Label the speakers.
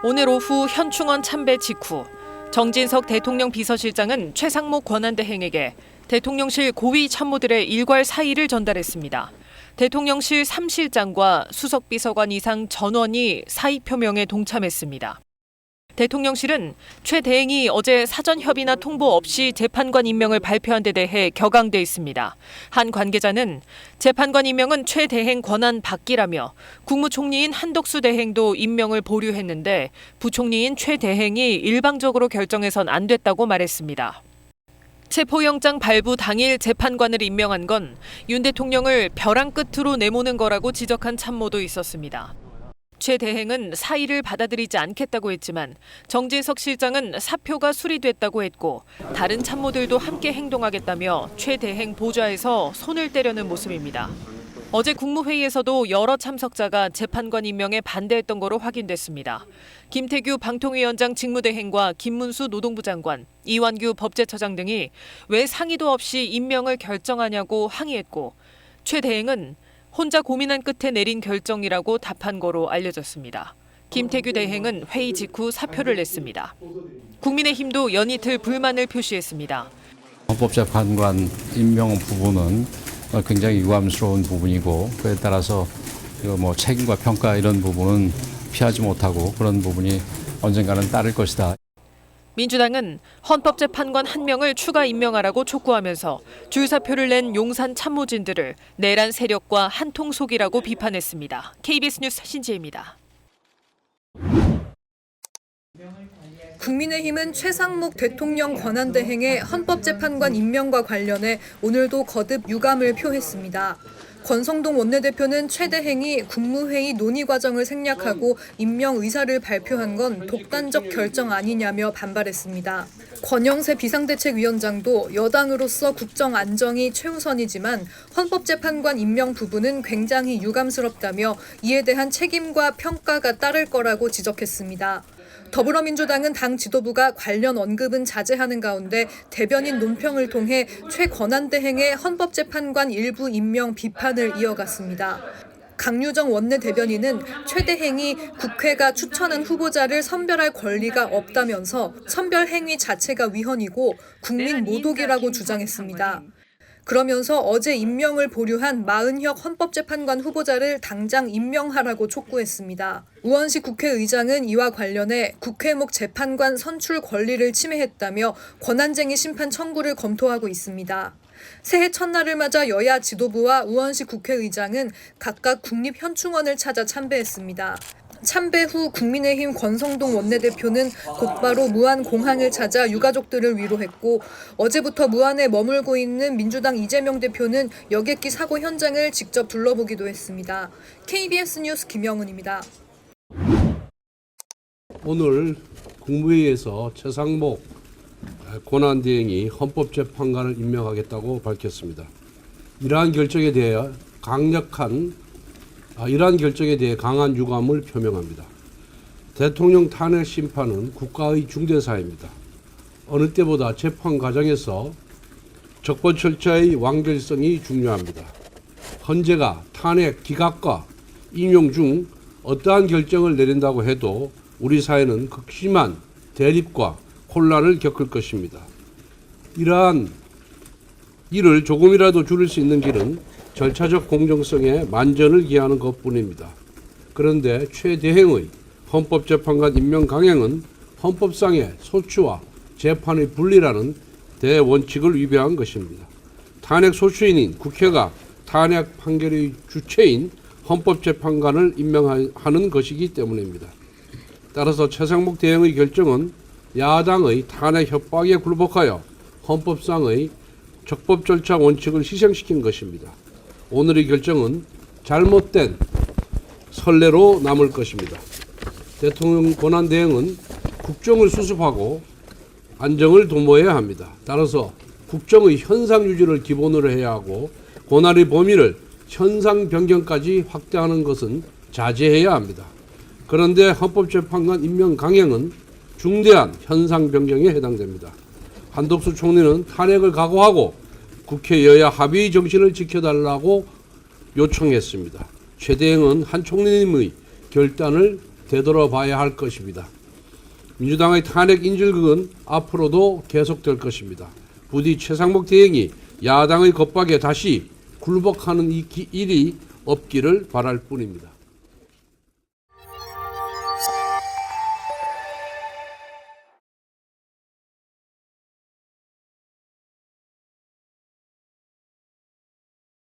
Speaker 1: 오늘 오후 현충원 참배 직후 정진석 대통령 비서실장은 최상목 권한대행에게 대통령실 고위 참모들의 일괄 사의를 전달했습니다. 대통령실 3실장과 수석비서관 이상 전원이 사의 표명에 동참했습니다. 대통령실은 최 대행이 어제 사전 협의나 통보 없이 재판관 임명을 발표한 데 대해 격앙돼 있습니다. 한 관계자는 재판관 임명은 최 대행 권한 밖이라며 국무총리인 한덕수 대행도 임명을 보류했는데 부총리인 최 대행이 일방적으로 결정해선 안 됐다고 말했습니다. 체포영장 발부 당일 재판관을 임명한 건 윤 대통령을 벼랑 끝으로 내모는 거라고 지적한 참모도 있었습니다. 최 대행은 사의를 받아들이지 않겠다고 했지만 정진석 실장은 사표가 수리됐다고 했고 다른 참모들도 함께 행동하겠다며 최 대행 보좌에서 손을 떼려는 모습입니다. 어제 국무회의에서도 여러 참석자가 재판관 임명에 반대했던 거로 확인됐습니다. 김태규 방통위원장 직무대행과 김문수 노동부 장관, 이완규 법제처장 등이 왜 상의도 없이 임명을 결정하냐고 항의했고 최 대행은 혼자 고민한 끝에 내린 결정이라고 답한 거로 알려졌습니다. 김태규 대행은 회의 직후 사표를 냈습니다. 국민의힘도 연이틀 불만을 표시했습니다.
Speaker 2: 헌법재판관 임명 부분은 굉장히 유감스러운 부분이고 그에 따라서 책임과 평가 이런 부분은 피하지 못하고 그런 부분이 언젠가는 따를 것이다.
Speaker 1: 민주당은 헌법재판관 1명을 추가 임명하라고 촉구하면서 줄사표를 낸 용산 참모진들을 내란 세력과 한통속이라고 비판했습니다. KBS 뉴스 신지혜입니다.
Speaker 3: 국민의힘은 최상목 대통령 권한대행의 헌법재판관 임명과 관련해 오늘도 거듭 유감을 표했습니다. 권성동 원내대표는 최 대행이 국무회의 논의 과정을 생략하고 임명 의사를 발표한 건 독단적 결정 아니냐며 반발했습니다. 권영세 비상대책위원장도 여당으로서 국정 안정이 최우선이지만 헌법재판관 임명 부분은 굉장히 유감스럽다며 이에 대한 책임과 평가가 따를 거라고 지적했습니다. 더불어민주당은 당 지도부가 관련 언급은 자제하는 가운데 대변인 논평을 통해 최 권한대행의 헌법재판관 일부 임명 비판을 이어갔습니다. 강유정 원내대변인은 최 대행이 국회가 추천한 후보자를 선별할 권리가 없다면서 선별 행위 자체가 위헌이고 국민 모독이라고 주장했습니다. 그러면서 어제 임명을 보류한 마은혁 헌법재판관 후보자를 당장 임명하라고 촉구했습니다. 우원식 국회의장은 이와 관련해 국회목 재판관 선출 권리를 침해했다며 권한쟁의 심판 청구를 검토하고 있습니다. 새해 첫날을 맞아 여야 지도부와 우원식 국회의장은 각각 국립현충원을 찾아 참배했습니다. 참배 후 국민의힘 권성동 원내대표는 곧바로 무안공항을 찾아 유가족들을 위로했고 어제부터 무안에 머물고 있는 민주당 이재명 대표는 여객기 사고 현장을 직접 둘러보기도 했습니다. KBS 뉴스 김영은입니다.
Speaker 4: 오늘 국무회의에서 최상목 권한대행이 헌법재판관을 임명하겠다고 밝혔습니다. 이러한 결정에 대해 강한 유감을 표명합니다. 대통령 탄핵 심판은 국가의 중대사입니다. 어느 때보다 재판 과정에서 적법 절차의 완결성이 중요합니다. 헌재가 탄핵 기각과 인용 중 어떠한 결정을 내린다고 해도 우리 사회는 극심한 대립과 혼란을 겪을 것입니다. 이러한 일을 조금이라도 줄일 수 있는 길은 절차적 공정성에 만전을 기하는 것뿐입니다. 그런데 최 대행의 헌법재판관 임명 강행은 헌법상의 소추와 재판의 분리라는 대원칙을 위배한 것입니다. 탄핵 소추인인 국회가 탄핵 판결의 주체인 헌법재판관을 임명하는 것이기 때문입니다. 따라서 최상목 대행의 결정은 야당의 탄핵 협박에 굴복하여 헌법상의 적법 절차 원칙을 희생시킨 것입니다. 오늘의 결정은 잘못된 선례로 남을 것입니다. 대통령 권한대행은 국정을 수습하고 안정을 도모해야 합니다. 따라서 국정의 현상 유지를 기본으로 해야 하고 권한의 범위를 현상 변경까지 확대하는 것은 자제해야 합니다. 그런데 헌법재판관 임명 강행은 중대한 현상 변경에 해당됩니다. 한덕수 총리는 탄핵을 각오하고 국회 여야 합의 정신을 지켜달라고 요청했습니다. 최 대행은 한 총리님의 결단을 되돌아봐야 할 것입니다. 민주당의 탄핵 인질극은 앞으로도 계속될 것입니다. 부디 최상목 대행이 야당의 겁박에 다시 굴복하는 일이 없기를 바랄 뿐입니다.